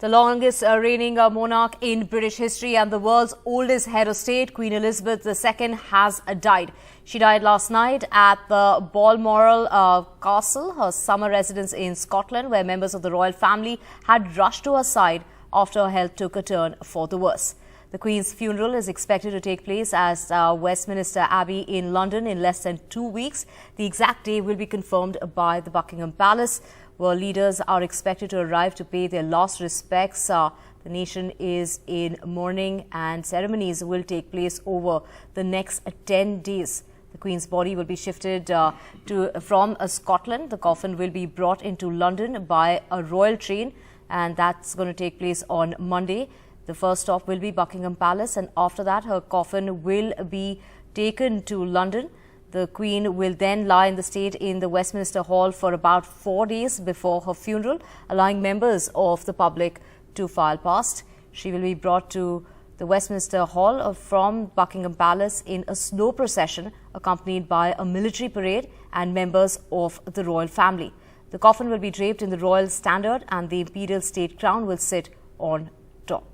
The longest reigning monarch in British history and the world's oldest head of state, Queen Elizabeth II, has died. She died last night at the Balmoral Castle, her summer residence in Scotland, where members of the royal family had rushed to her side after her health took a turn for the worse. The Queen's funeral is expected to take place at Westminster Abbey in London in less than 2 weeks. The exact day will be confirmed by the Buckingham Palace, where leaders are expected to arrive to pay their last respects. The nation is in mourning and ceremonies will take place over the next 10 days. The Queen's body will be shifted from Scotland. The coffin will be brought into London by a royal train, and that's going to take place on Monday. The first stop will be Buckingham Palace, and after that her coffin will be taken to London. The Queen will then lie in the state in the Westminster Hall for about 4 days before her funeral, allowing members of the public to file past. She will be brought to the Westminster Hall from Buckingham Palace in a slow procession accompanied by a military parade and members of the royal family. The coffin will be draped in the royal standard and the imperial state crown will sit on top.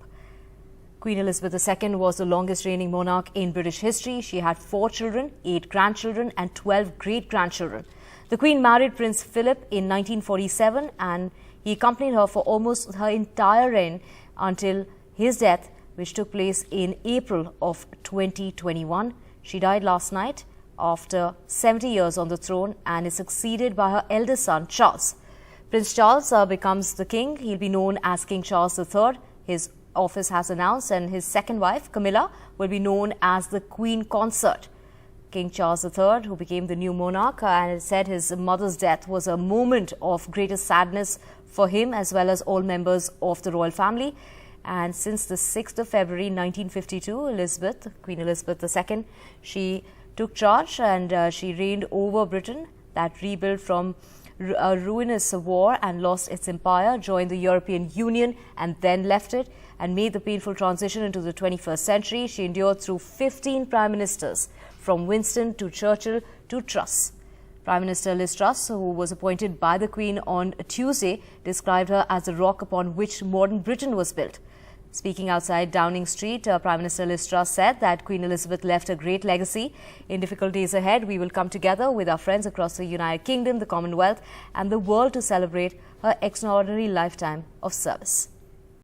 Queen Elizabeth II was the longest reigning monarch in British history. She had 4 children, 8 grandchildren and 12 great-grandchildren. The Queen married Prince Philip in 1947 and he accompanied her for almost her entire reign until his death, which took place in April of 2021. She died last night after 70 years on the throne and is succeeded by her eldest son, Charles. Prince Charles becomes the king. He'll be known as King Charles III. His office has announced, and his second wife, Camilla, will be known as the Queen Consort. King Charles III, who became the new monarch, and said his mother's death was a moment of greatest sadness for him as well as all members of the royal family. And since the 6th of February 1952, Queen Elizabeth II, she took charge and she reigned over Britain that rebuilt from a ruinous war and lost its empire, joined the European Union and then left it, and made the painful transition into the 21st century. She endured through 15 prime ministers, from Winston to Churchill to Truss. Prime Minister Liz Truss, who was appointed by the Queen on Tuesday, described her as the rock upon which modern Britain was built. Speaking outside Downing Street, Prime Minister Liz Truss said that Queen Elizabeth left a great legacy. In difficult days ahead, we will come together with our friends across the United Kingdom, the Commonwealth and the world to celebrate her extraordinary lifetime of service.